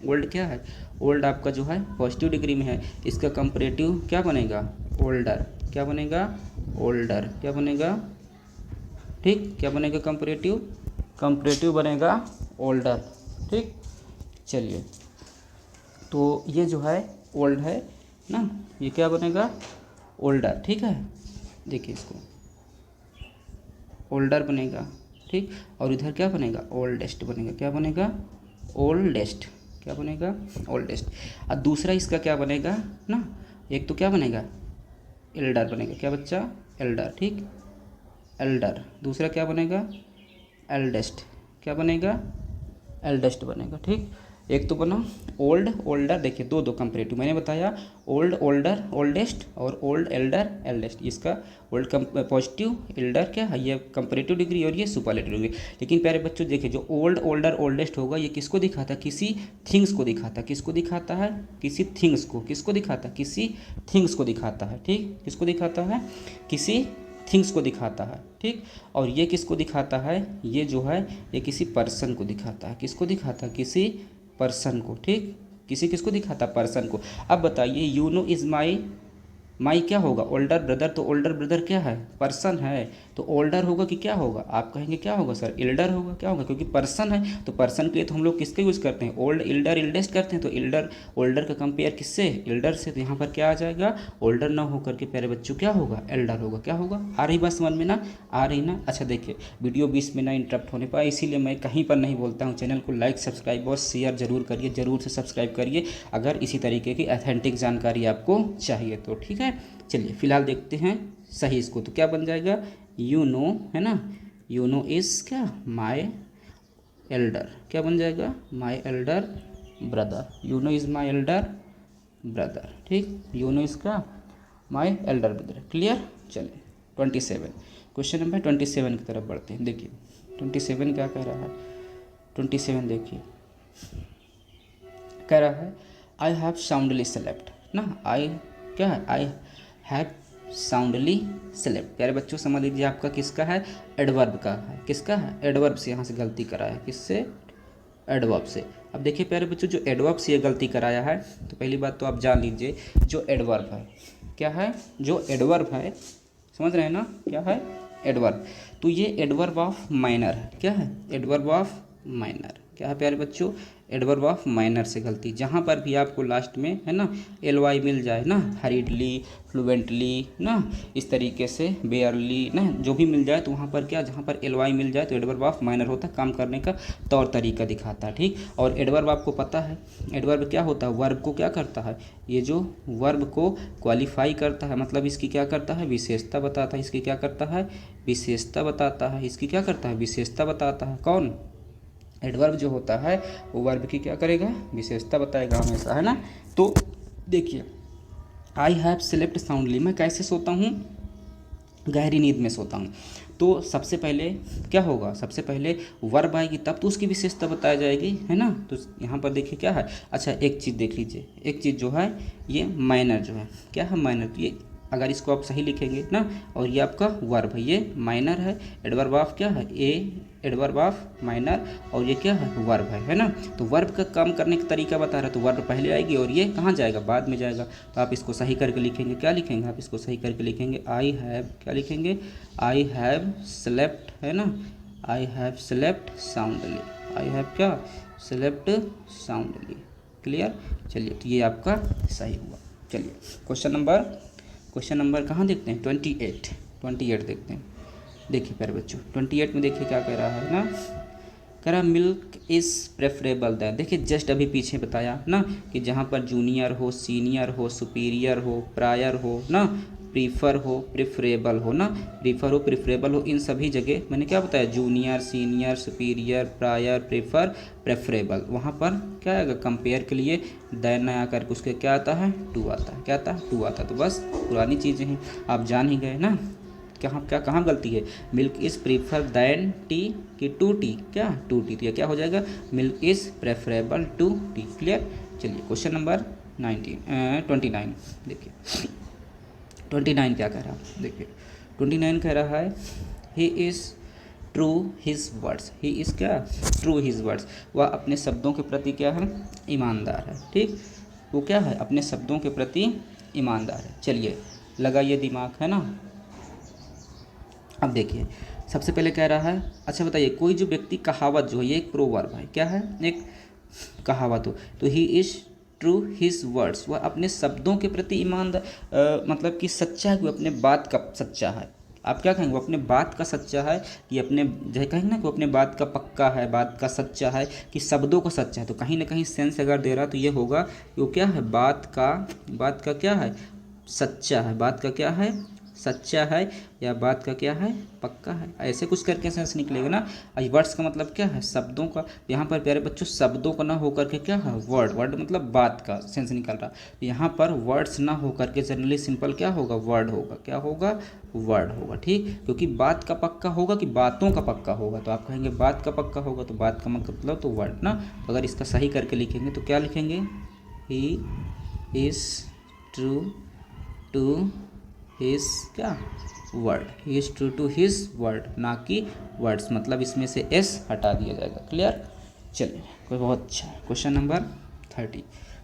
ओल्ड क्या है? ओल्ड आपका जो है पॉजिटिव डिग्री में है। इसका कंपैरेटिव क्या बनेगा? ओल्डर। क्या बनेगा? ओल्डर। क्या बनेगा? ठीक, क्या बनेगा? कंपैरेटिव बनेगा ओल्डर। ठीक, चलिए तो ये जो है ओल्ड है ना, ये क्या बनेगा? ओल्डर। ठीक है, देखिए इसको ओल्डर बनेगा। ठीक, और इधर क्या बनेगा? ओल्डेस्ट बनेगा। क्या बनेगा? ओल्डेस्ट। क्या बनेगा? ओल्डेस्ट। और दूसरा इसका क्या बनेगा ना, एक तो क्या बनेगा? एल्डर बनेगा। क्या बच्चा? एल्डर। ठीक, एल्डर। दूसरा क्या बनेगा? एल्डेस्ट। क्या बनेगा? एल्डेस्ट बनेगा। ठीक, एक तो बना ओल्ड ओल्डर। देखिए दो कंपैरेटिव मैंने बताया, ओल्ड ओल्डर ओल्डेस्ट, और ओल्ड एल्डर एल्डेस्ट। इसका ओल्ड पॉजिटिव, एल्डर क्या है? ये कंपैरेटिव डिग्री, और ये सुपरलेटिव डिग्री। लेकिन प्यारे बच्चों देखिए, जो ओल्ड ओल्डर ओल्डेस्ट होगा, ये किसको दिखाता है? किसी थिंग्स को दिखाता है। किसको दिखाता है? किसी थिंग्स को। किसको दिखाता है? किसी थिंग्स को दिखाता है। ठीक, किसको दिखाता है? किसी थिंग्स को दिखाता है। ठीक, और ये किसको दिखाता है? ये जो है ये किसी पर्सन को दिखाता है। किसको दिखाता है? किसी पर्सन को। ठीक, किसको दिखाता? पर्सन को। अब बताइए, यू नो इज़ माई क्या होगा? Older brother. तो ओल्डर ब्रदर क्या है? पर्सन है। तो ओल्डर होगा कि क्या होगा? आप कहेंगे क्या होगा सर? एल्डर होगा। क्या होगा? क्योंकि पर्सन है, तो पर्सन के लिए तो हम लोग किसके यूज़ करते हैं? ओल्ड एल्डर एल्डेस्ट करते हैं। तो एल्डर ओल्डर का कंपेयर किससे? एल्डर से। तो यहाँ पर क्या आ जाएगा? ओल्डर ना होकर के प्यारे बच्चों क्या होगा? एल्डर होगा। क्या होगा? आ रही बात समझ में ना? आ रही ना? अच्छा देखिए, वीडियो बीच में ना इंटरप्ट होने पाए, इसीलिए मैं कहीं पर नहीं बोलता हूँ। चैनल को लाइक सब्सक्राइब और शेयर जरूर करिए, जरूर से सब्सक्राइब करिए अगर इसी तरीके की ऑथेंटिक जानकारी आपको चाहिए तो। ठीक है, चलिए फिलहाल देखते हैं सही इसको। तो क्या बन जाएगा? यू नो है ना, यू नो इज़ क्या? My elder. क्या बन जाएगा? My elder brother. You know is my elder brother. ठीक, यू नो इज़ क्या? My elder brother. क्लियर? चलिए 27, क्वेश्चन नंबर 27 की तरफ बढ़ते हैं। देखिए 27 क्या कह रहा है? 27 देखिए, कह रहा है आई हैव साउंडली स्लेप्ट ना। आई क्या है? I have soundly slept. प्यारे बच्चों समझ लीजिए, आपका किसका है? एडवर्ब का है। किसका है? एडवर्ब से यहाँ से गलती कराया है। किससे? एडवर्ब से। अब देखिए प्यारे बच्चों, जो एडवर्ब से ये गलती कराया है, तो पहली बात तो आप जान लीजिए, जो एडवर्ब है क्या है? जो एडवर्ब है, समझ रहे हैं ना? क्या है? एडवर्ब। तो ये एडवर्ब ऑफ माइनर है। क्या है? Adverb of minor. क्या है प्यारे बच्चों? एडवर्ब ऑफ माइनर से गलती, जहाँ पर भी आपको लास्ट में है ना ly मिल जाए ना, हरीडली, फ्लुएंटली ना, इस तरीके से बेयरली ना, जो भी मिल जाए तो वहाँ पर क्या, जहाँ पर ly मिल जाए तो एडवर्ब ऑफ माइनर होता है, काम करने का तौर तरीका दिखाता है। ठीक, और एडवर्ब आपको पता है एडवर्ब क्या होता है, वर्ब को क्या करता है, ये जो वर्ब को क्वालिफाई करता है, मतलब इसकी क्या करता है, विशेषता बताता है, इसकी क्या करता है, विशेषता बताता है, इसकी क्या करता है, विशेषता बताता है। कौन, एडवर्ब जो होता है वो वर्ब की क्या करेगा, विशेषता बताएगा हमेशा, है ना। तो देखिए आई हैव स्लेप्ट साउंडली, मैं कैसे सोता हूँ, गहरी नींद में सोता हूँ। तो सबसे पहले क्या होगा, सबसे पहले वर्ब आएगी तब तो उसकी विशेषता बताई जाएगी, है ना। तो यहाँ पर देखिए क्या है, अच्छा एक चीज़ देख लीजिए, एक चीज़ जो है ये माइनर जो है क्या है, माइनर, तो ये अगर इसको आप सही लिखेंगे ना, और ये आपका वर्ब है, ये माइनर है, एडवर्ब ऑफ क्या है, एडवर्ब ऑफ माइनर, और ये क्या है, वर्ब है ना। तो वर्ब का काम करने का तरीका बता रहा है, तो वर्ब पहले आएगी और ये कहाँ जाएगा, बाद में जाएगा। तो आप इसको सही करके लिखेंगे, क्या लिखेंगे आप इसको सही करके लिखेंगे, आई हैव, क्या लिखेंगे, आई हैव स्लेप्ट, है ना, I have slept soundly, I have क्या, स्लेप्ट साउंडली। क्लियर, चलिए तो ये आपका सही हुआ। चलिए क्वेश्चन नंबर कहाँ देखते हैं, 28 देखते हैं। देखिए प्यारे बच्चों 28 में देखिए क्या कह रहा है ना, कह रहा मिल्क इज़ प्रेफरेबल दैन। देखिए जस्ट अभी पीछे बताया ना कि जहाँ पर जूनियर हो, सीनियर हो, सुपीरियर हो, प्रायर हो ना, प्रीफर हो, प्रेफरेबल हो ना, प्रीफर हो, प्रेफरेबल हो, इन सभी जगह मैंने क्या बताया, junior, senior, superior, prior, prefer, preferable, वहाँ पर क्या आएगा, कंपेयर के लिए दैन ना आकर के उसके क्या आता है, टू आता है, क्या आता है, टू आता है। तो बस पुरानी चीज़ें हैं, आप जान ही गए ना कहाँ गलती है, milk is prefer than tea कि टू टी, क्या टू टी, तो ये क्या हो जाएगा, milk is preferable to tea. Clear, चलिए क्वेश्चन नंबर 29 देखिए 29 क्या कह रहा है, देखिए 29 कह रहा है he is true his words, he is क्या, ट्रू हिज वर्ड्स, वह अपने शब्दों के प्रति क्या है, ईमानदार है। ठीक, वो क्या है, अपने शब्दों के प्रति ईमानदार है। चलिए लगाइए दिमाग, है ना। अब देखिए सबसे पहले कह रहा है, अच्छा बताइए कोई जो व्यक्ति, कहावत जो है ये एक प्रोवर्ब है, क्या है, एक कहावत हो, तो ही इज़ ट्रू हिज वर्ड्स, वह अपने शब्दों के प्रति ईमानदार, मतलब कि सच्चा है, वो अपने बात का सच्चा है। आप क्या कहेंगे, वो अपने बात का सच्चा है, कि अपने जो कहेंगे ना कि वो अपने बात का पक्का है, बात का सच्चा है, कि शब्दों का सच्चा है। तो कहीं ना कहीं सेंस अगर दे रहा तो ये होगा कि वो क्या है, बात का क्या है, सच्चा है, बात का क्या है, सच्चा है, या बात का क्या है, पक्का है, ऐसे कुछ करके सेंस निकलेगा ना। वर्ड्स का मतलब क्या है, शब्दों का, यहाँ पर प्यारे बच्चों शब्दों का ना होकर के क्या है, वर्ड मतलब बात का सेंस निकल रहा। यहाँ पर वर्ड्स ना होकर के जनरली सिंपल क्या होगा, वर्ड होगा, क्या होगा, वर्ड होगा। ठीक, क्योंकि बात का पक्का होगा कि बातों का पक्का होगा, तो आप कहेंगे बात का पक्का होगा, तो बात का मतलब तो वर्ड ना। अगर इसका सही करके लिखेंगे तो क्या लिखेंगे, he is true to his क्या, word, he is true to his word, ना कि वर्ड्स, मतलब इसमें से एस हटा दिया जाएगा। क्लियर, चलिए कोई बहुत अच्छा है। क्वेश्चन नंबर 30,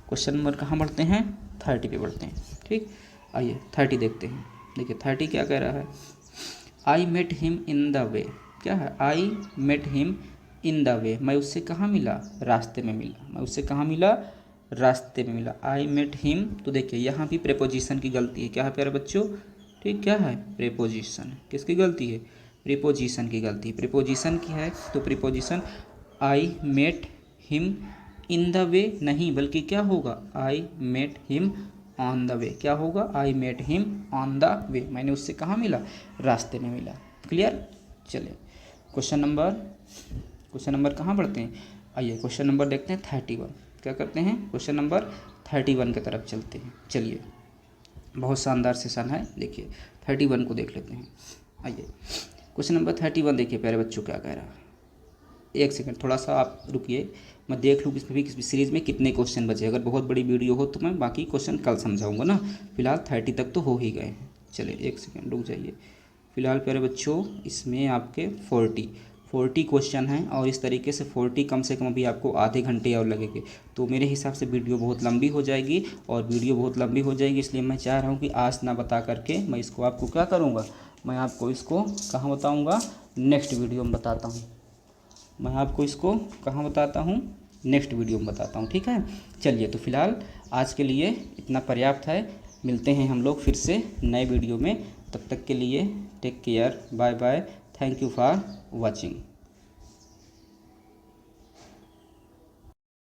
क्वेश्चन नंबर कहाँ बढ़ते हैं, 30 पे बढ़ते हैं। ठीक, आइए 30 देखते हैं। देखिए 30 क्या कह रहा है, I met him in the way, क्या है, I met him in the way, मैं उससे कहाँ मिला, रास्ते में मिला, मैं उससे कहाँ मिला, रास्ते में मिला। आई मेट हिम, तो देखिए यहाँ भी प्रेपोजिशन की गलती है, क्या है प्यारे बच्चों, ठीक, क्या है, प्रेपोजिशन, किसकी गलती है, प्रीपोजिशन की गलती, प्रीपोजिशन की है। तो preposition I met him in the way नहीं, बल्कि क्या होगा, I met him on the way, क्या होगा, I met him on the way, मैंने उससे कहाँ मिला, रास्ते में मिला। क्लियर, चलिए क्वेश्चन नंबर कहाँ बढ़ते हैं, आइए क्वेश्चन नंबर देखते हैं 31, क्या करते हैं, क्वेश्चन नंबर 31 की तरफ चलते हैं। चलिए बहुत शानदार सेशन है, देखिए 31 को देख लेते हैं। आइए क्वेश्चन नंबर 31 देखिए प्यारे बच्चों क्या कह रहा है, एक सेकंड थोड़ा सा आप रुकिए, मैं देख लूँ कि इसमें भी किस सीरीज़ में कितने क्वेश्चन बचे। अगर बहुत बड़ी वीडियो हो तो मैं बाकी क्वेश्चन कल समझाऊंगा ना, फिलहाल 30 तक तो हो ही गए हैं। चलिए एक सेकंड रुक जाइए। फिलहाल प्यारे बच्चों इसमें आपके 40 क्वेश्चन हैं, और इस तरीके से 40 कम से कम अभी आपको आधे घंटे और लगेंगे। तो मेरे हिसाब से वीडियो बहुत लंबी हो जाएगी, और वीडियो बहुत लंबी हो जाएगी, इसलिए मैं चाह रहा हूँ कि आज ना बता करके मैं इसको आपको क्या करूँगा, मैं आपको इसको कहाँ बताऊँगा, नेक्स्ट वीडियो में बताता हूँ। मैं आपको इसको कहाँ बताता हूँ, नेक्स्ट वीडियो में बताता हूँ, ठीक है। चलिए, तो फिलहाल आज के लिए इतना पर्याप्त है। मिलते हैं हम लोग फिर से नए वीडियो में। तब तक के लिए take care, bye bye, thank you for watching.